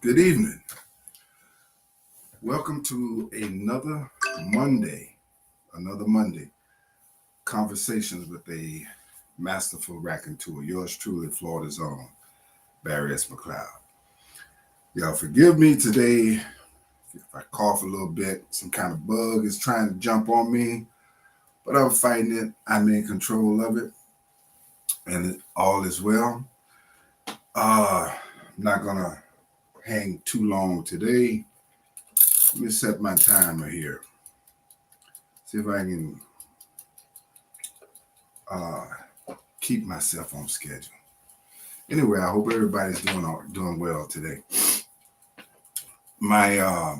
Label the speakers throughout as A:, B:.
A: Good evening. Welcome to another Monday conversations with a masterful raconteur. Yours truly, Florida's own Barry S. McLeod. Y'all forgive me today if I cough a little bit. Some kind of bug is trying to jump on me, but I'm fighting it. I'm in control of it, and all is well. I'm not gonna hang too long today. Let me set my timer here. See if I can keep myself on schedule. Anyway, I hope everybody's doing well today. My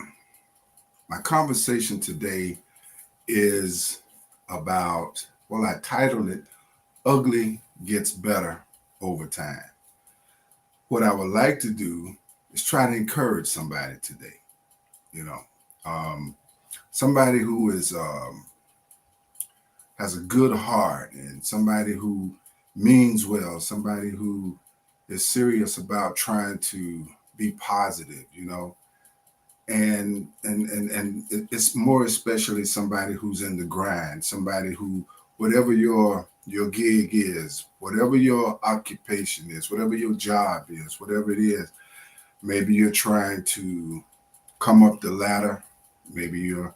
A: conversation today is about, well, I titled it "Ugly Gets Better Over Time." What I would like to do is try to encourage somebody today. You know, somebody who is has a good heart, and somebody who means well, somebody who is serious about trying to be positive, and it's more especially somebody who's in the grind, somebody who, whatever your gig is, whatever your occupation is, whatever your job is, whatever it is, maybe you're trying to come up the ladder, maybe you're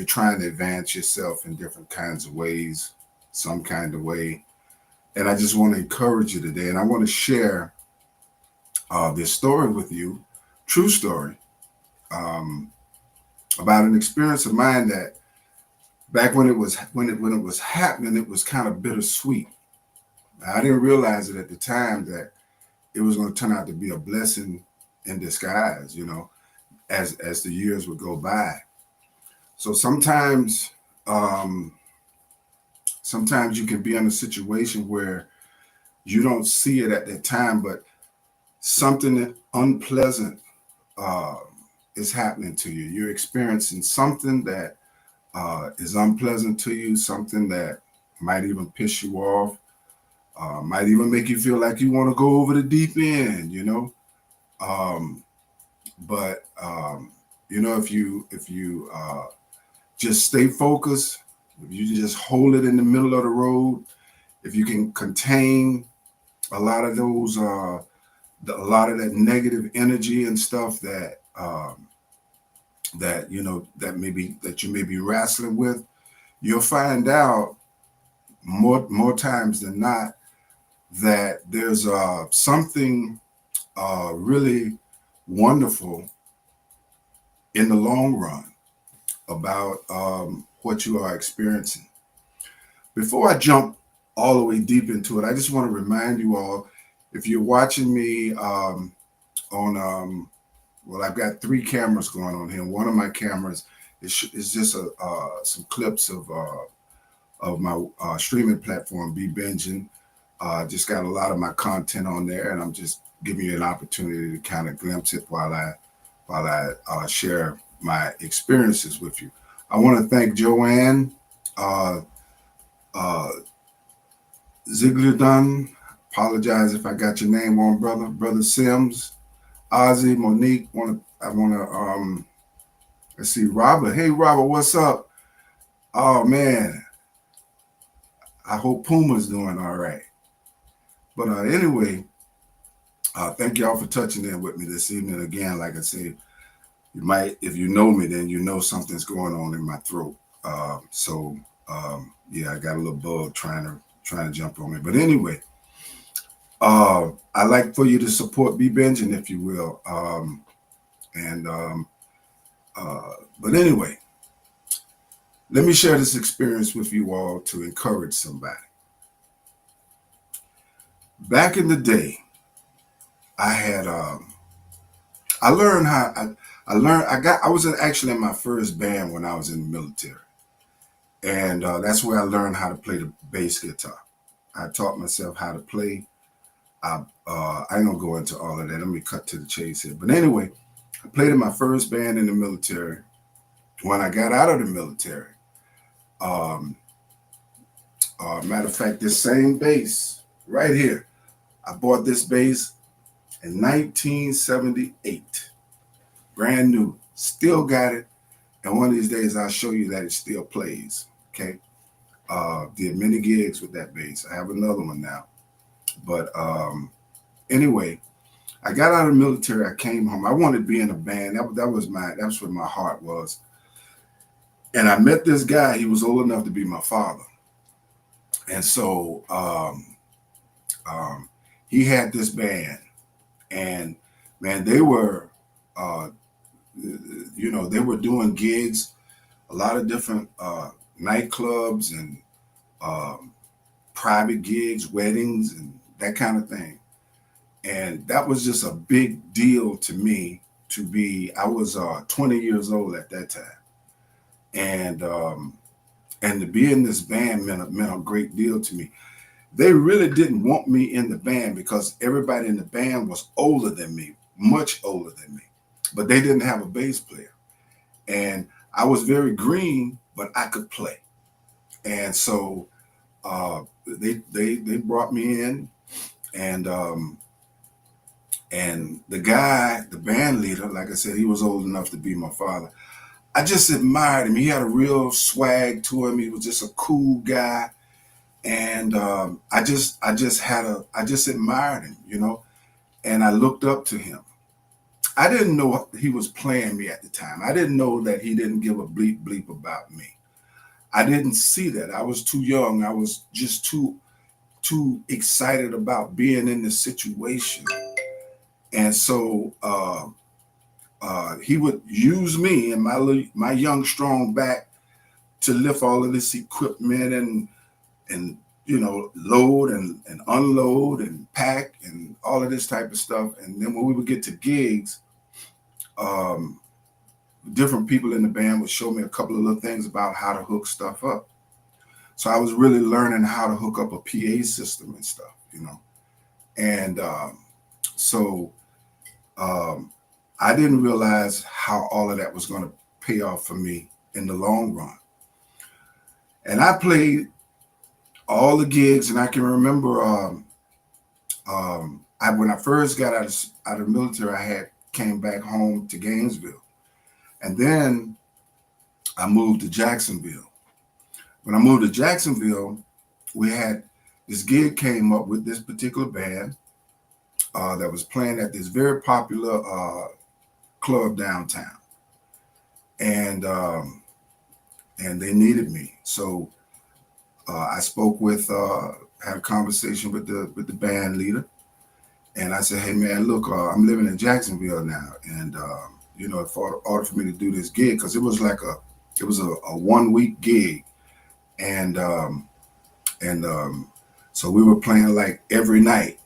A: trying to advance yourself in different kinds of ways, some kind of way. And I just want to encourage you today, and I want to share this story with you, true story, about an experience of mine that back when it was happening, it was kind of bittersweet. I didn't realize it at the time that it was going to turn out to be a blessing in disguise, as the years would go by. So sometimes you can be in a situation where you don't see it at that time, but something unpleasant is happening to you. You're experiencing something that is unpleasant to you, something that might even piss you off, might even make you feel like you want to go over the deep end, but if you just stay focused, if you just hold it in the middle of the road, if you can contain a lot of those, a lot of that negative energy and stuff that that you may be wrestling with, you'll find out more times than not that there's something really wonderful in the long run about what you are experiencing. Before I jump all the way deep into it, I just want to remind you all, if you're watching me on, well, I've got 3 cameras going on here. One of my cameras is just some clips of my streaming platform, Be Binging. Just got a lot of my content on there, and I'm just giving you an opportunity to kind of glimpse it while I share my experiences with you. I want to thank Joanne Ziegler. Apologize if I got your name wrong, brother Sims, Ozzy, Monique. Let's see, Robert. Hey, Robert, what's up? Oh man, I hope Puma's doing all right. But anyway, thank y'all for touching in with me this evening. Again, like I said, you might, if you know me, then you know something's going on in my throat. Yeah, I got a little bug trying to jump on me. But anyway, I'd like for you to support Be Binging, if you will. But anyway, let me share this experience with you all to encourage somebody. Back in the day, I learned how I was actually in my first band when I was in the military, and that's where I learned how to play the bass guitar. I taught myself how to play. I ain't gonna go into all of that. Let me cut to the chase here. But anyway, I played in my first band in the military. When I got out of the military, matter of fact, this same bass right here, I bought this bass in 1978. Brand new. Still got it. And one of these days I'll show you that it still plays. Okay. Did many gigs with that bass. I have another one now. But anyway, I got out of the military. I came home. I wanted to be in a band. That's where my heart was. And I met this guy. He was old enough to be my father. And so he had this band. And man, they were, they were doing gigs, a lot of different nightclubs and private gigs, weddings, and that kind of thing. And that was just a big deal to me I was 20 years old at that time. And to be in this band meant a great deal to me. They really didn't want me in the band because everybody in the band was older than me, much older than me. But they didn't have a bass player. And I was very green, but I could play. And so they brought me in, and the guy, the band leader, like I said, he was old enough to be my father. I just admired him. He had a real swag to him. He was just a cool guy. And I just admired him, and I looked up to him. I didn't know he was playing me at the time. I didn't know that he didn't give a bleep about me. I didn't see that. I was too young. I was just too excited about being in the situation. And so he would use me and my young, strong back to lift all of this equipment and load and unload and pack and all of this type of stuff. And then when we would get to gigs, different people in the band would show me a couple of little things about how to hook stuff up. So I was really learning how to hook up a PA system and stuff, And so I didn't realize how all of that was going to pay off for me in the long run. And I played all the gigs, and I can remember when I first got out of the military, I came back home to Gainesville, and then I moved to Jacksonville. When I moved to Jacksonville, we had this gig came up with this particular band that was playing at this very popular club downtown, and they needed me. So I spoke with, had a conversation with the band leader, and I said, "Hey man, look, I'm living in Jacksonville now, and in order for me to do this gig, because it was a 1 week gig, and so we were playing like every night.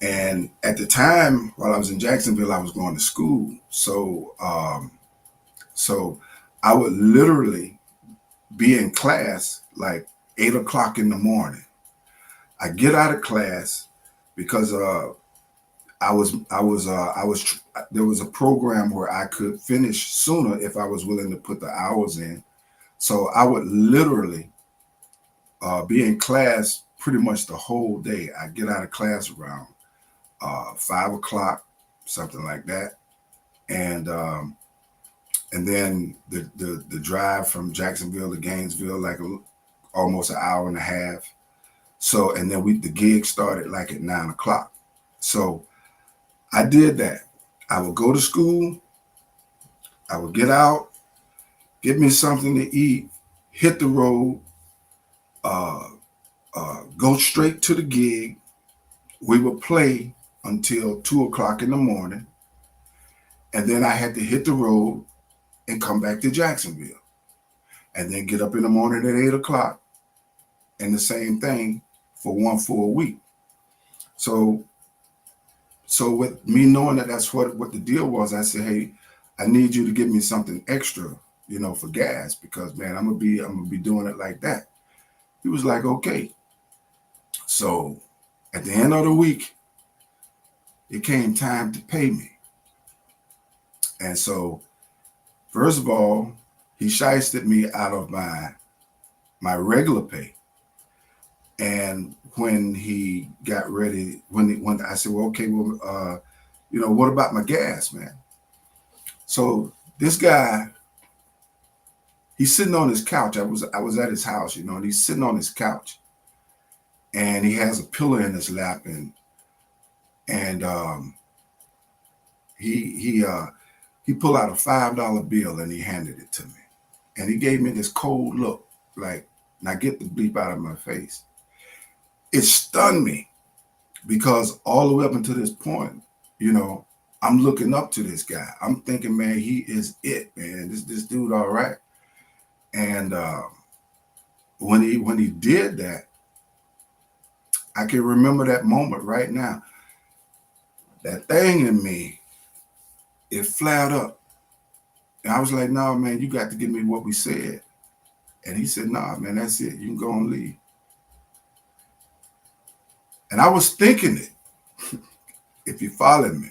A: And at the time, while I was in Jacksonville, I was going to school, so I would literally be in class like 8 o'clock in the morning. I get out of class because there was a program where I could finish sooner if I was willing to put the hours in. So I would literally be in class pretty much the whole day. I get out of class around 5 o'clock, something like that, and then the drive from Jacksonville to Gainesville, like almost an hour and a half. So, and then the gig started like at 9 o'clock. So I did that. I would go to school, I would get out, get me something to eat, hit the road, go straight to the gig. We would play until 2 o'clock in the morning. And then I had to hit the road and come back to Jacksonville. And then get up in the morning at 8 o'clock. And the same thing for one full week. So with me knowing that that's what the deal was, I said, hey, I need you to give me something extra, for gas, because man, I'm gonna be doing it like that. He was like, okay. So at the end of the week, it came time to pay me. And so, first of all, he shysted me out of my regular pay. And when he got ready, when I said, well, okay, well, what about my gas, man? So this guy, he's sitting on his couch. I was at his house, and he's sitting on his couch, and he has a pillow in his lap, and he pulled out a $5 bill and he handed it to me, and he gave me this cold look, like, now get the bleep out of my face. It stunned me because all the way up until this point, I'm looking up to this guy. I'm thinking, man, he is it, man. This dude, all right. And when he did that, I can remember that moment right now. That thing in me, it flared up. And I was like, no, man, you got to give me what we said. And he said, nah, man, that's it. You can go and leave. And I was thinking it. If you follow me,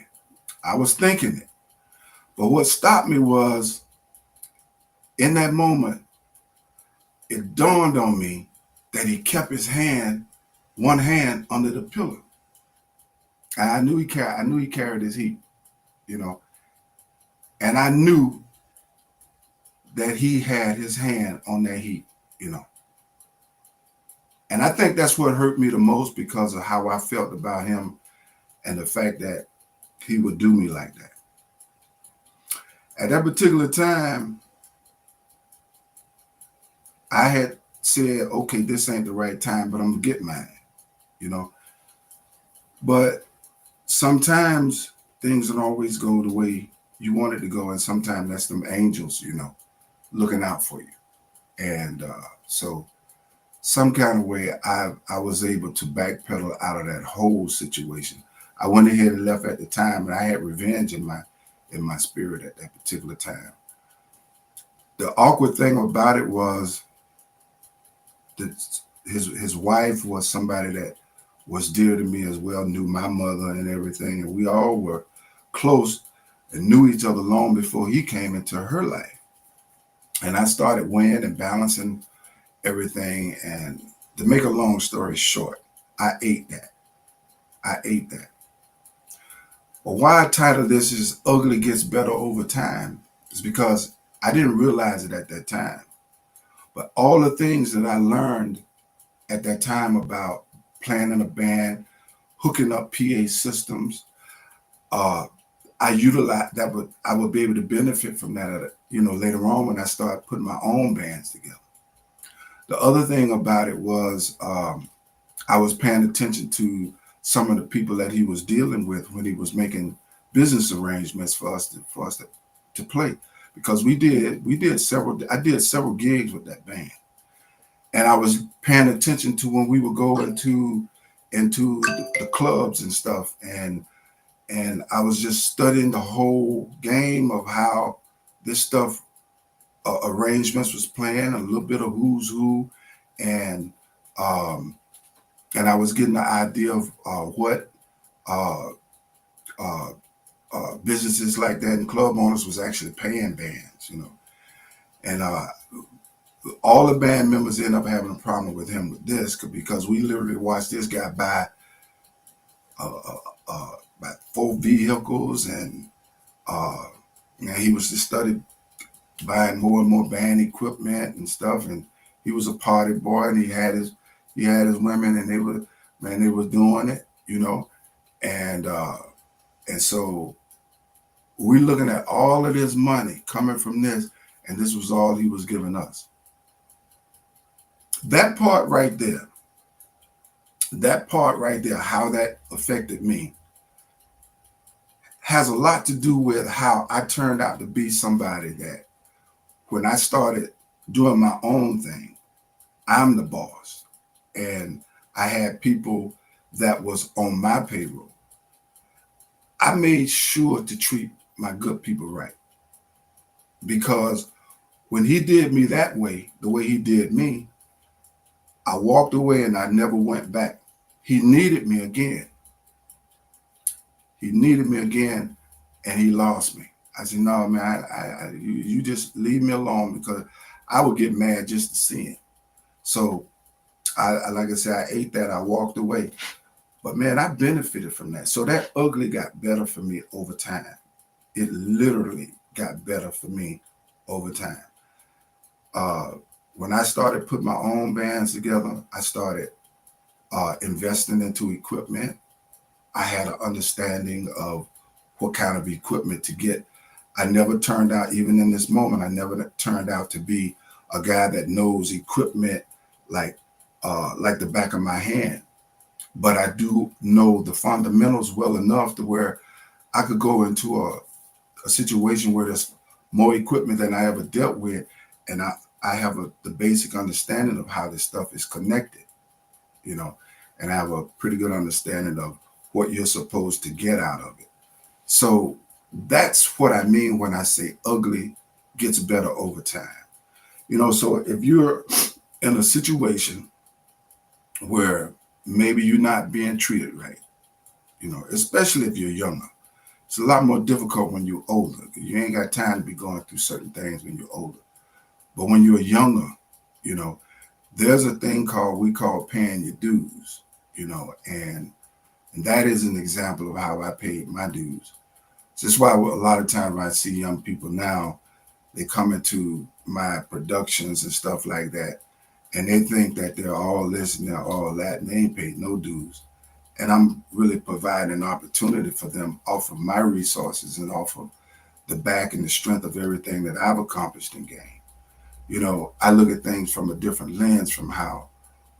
A: I was thinking it. But what stopped me was, in that moment, it dawned on me that he kept one hand under the pillow. And I knew he carried his heat, and I knew that he had his hand on that heat, And I think that's what hurt me the most, because of how I felt about him and the fact that he would do me like that. At that particular time, I had said, okay, this ain't the right time, but I'm gonna get mine, But sometimes things don't always go the way you want it to go, and sometimes that's them angels, looking out for you. And so some kind of way, I was able to backpedal out of that whole situation. I went ahead and left at the time, and I had revenge in my spirit at that particular time. The awkward thing about it was that his wife was somebody that was dear to me as well, knew my mother and everything, and we all were close and knew each other long before he came into her life. And I started weighing and balancing everything, and to make a long story short, I ate that. But why I titled this is Ugly Gets Better Over Time is because I didn't realize it at that time. But all the things that I learned at that time about playing in a band, hooking up PA systems, I utilized that. I would be able to benefit from that, later on when I started putting my own bands together. The other thing about it was I was paying attention to some of the people that he was dealing with when he was making business arrangements for us to play, because I did several gigs with that band, and I was paying attention to when we would go into the clubs and stuff, and I was just studying the whole game of how this stuff, arrangements was playing, a little bit of who's who, and I was getting the idea of what businesses like that and club owners was actually paying bands, and all the band members end up having a problem with him with this, because we literally watched this guy buy about 4 vehicles, and he was just started buying more and more band equipment and stuff, and he was a party boy, and he had his women, and they were doing it, and so we're looking at all of this money coming from this, and this was all he was giving us. That part right there, how that affected me, has a lot to do with how I turned out to be somebody that, when I started doing my own thing, I'm the boss, and I had people that was on my payroll. I made sure to treat my good people right, because when he did me that way, the way he did me, I walked away and I never went back. He needed me again. And he lost me. I said, no, man, you just leave me alone, because I would get mad just to see him. So like I said, I ate that. I walked away. But man, I benefited from that. So that ugly got better for me over time. It literally got better for me over time. Uh, when I started putting my own bands together, I started investing into equipment. I had an understanding of what kind of equipment to get. I never turned out, even in this moment, I never turned out to be a guy that knows equipment like like the back of my hand. But I do know the fundamentals well enough to where I could go into a situation where there's more equipment than I ever dealt with, and I have the basic understanding of how this stuff is connected, you know, and I have a pretty good understanding of what you're supposed to get out of it. So that's what I mean when I say ugly gets better over time. So if you're in a situation where maybe you're not being treated right, especially if you're younger, it's a lot more difficult when you're older. You ain't got time to be going through certain things when you're older. But when you're younger, you know, there's a thing we call paying your dues, and that is an example of how I paid my dues. So that's why a lot of times when I see young people now, they come into my productions and stuff like that, and they think that they're all this and they're all that, and they ain't paid no dues. And I'm really providing an opportunity for them off of my resources and off of the back and the strength of everything that I've accomplished and gained. I look at things from a different lens from how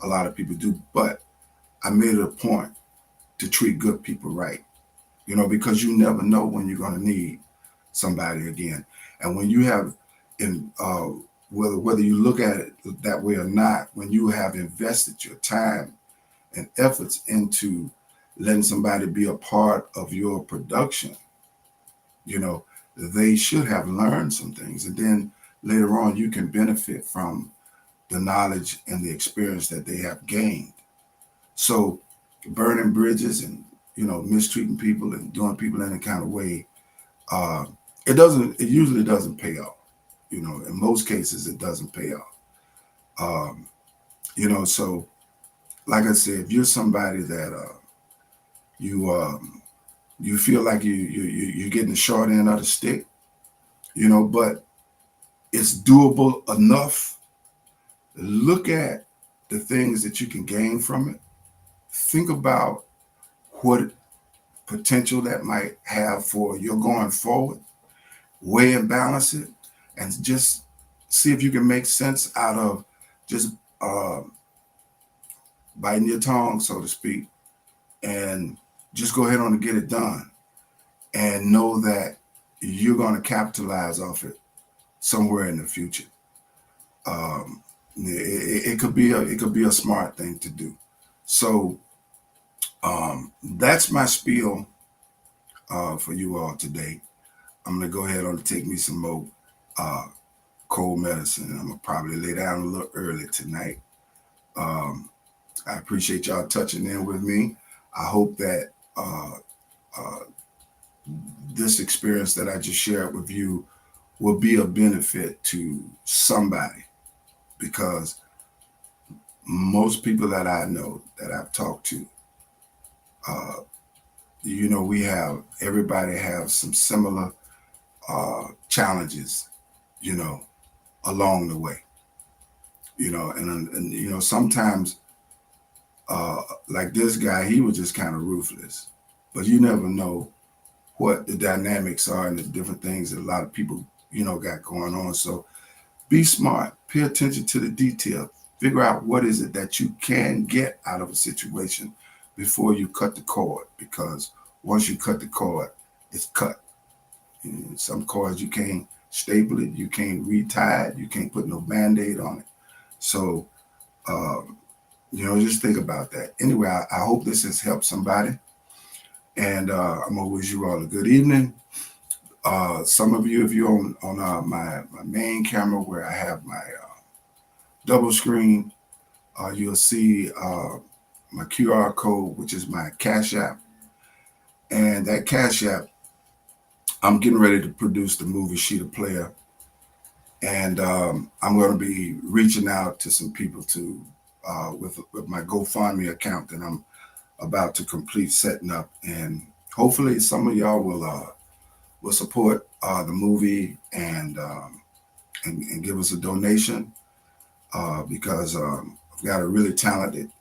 A: a lot of people do, but I made it a point to treat good people right, because you never know when you're going to need somebody again. And when you have, in whether you look at it that way or not, when you have invested your time and efforts into letting somebody be a part of your production, you know, they should have learned some things. And then later on, you can benefit from the knowledge and the experience that they have gained. So burning bridges and, mistreating people and doing people in any kind of way, uh, it usually doesn't pay off. In most cases, it doesn't pay off. Um, so like I said, if you're somebody that you you feel like you're getting the short end of the stick, but it's doable enough. Look at the things that you can gain from it. Think about what potential that might have for your going forward. Weigh and balance it, and just see if you can make sense out of just uh, biting your tongue, so to speak, and just go ahead on and get it done. And know that you're going to capitalize off it somewhere in the future. It could be a smart thing to do. So that's my spiel for you all today. I'm gonna go ahead on and take me some more uh, cold medicine. I'm gonna probably lay down a little early tonight. Um, I appreciate y'all touching in with me. I hope that uh, this experience that I just shared with you will be a benefit to somebody, because most people that I know that I've talked to, uh, everybody have some similar challenges, you know, along the way, and sometimes like this guy, he was just kind of ruthless, but you never know what the dynamics are and the different things that a lot of people, got going on. So be smart, pay attention to the detail, figure out what is it that you can get out of a situation before you cut the cord, because once you cut the cord, it's cut. And some cords you can't staple it, you can't retie it, you can't put no band-aid on it. So just think about that. Anyway, I hope this has helped somebody, and I'm gonna wish you all a good evening. Some of you, if you're on my main camera where I have my double screen, you'll see my QR code, which is my Cash App. And that Cash App, I'm getting ready to produce the movie Sheeta Player. And I'm going to be reaching out to some people with my GoFundMe account that I'm about to complete setting up, and hopefully some of y'all will support the movie and give us a donation because I've got a really talented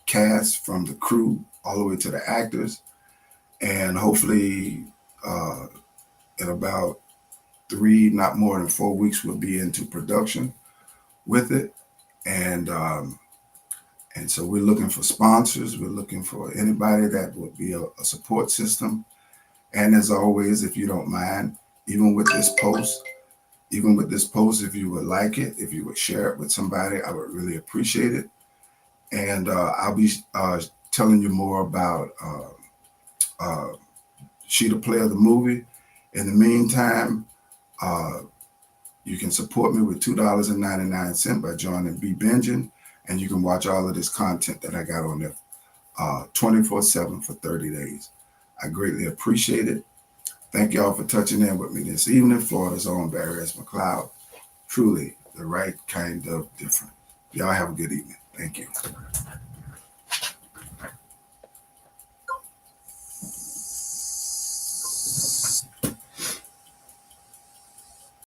A: cast from the crew all the way to the actors, and hopefully uh, in about 3, not more than 4 weeks, we'll be into production with it, and so we're looking for sponsors. We're looking for anybody that would be a support system. And as always, if you don't mind, even with this post, if you would like it, if you would share it with somebody, I would really appreciate it. And I'll be telling you more about uh, She the Player, the movie. In the meantime, uh, you can support me with $2.99 by joining B Binging, and you can watch all of this content that I got on there 24/7 for 30 days. I greatly appreciate it. Thank y'all for touching in with me this evening. Florida's own Barry S. McLeod. Truly the right kind of different. Y'all have a good evening. Thank you.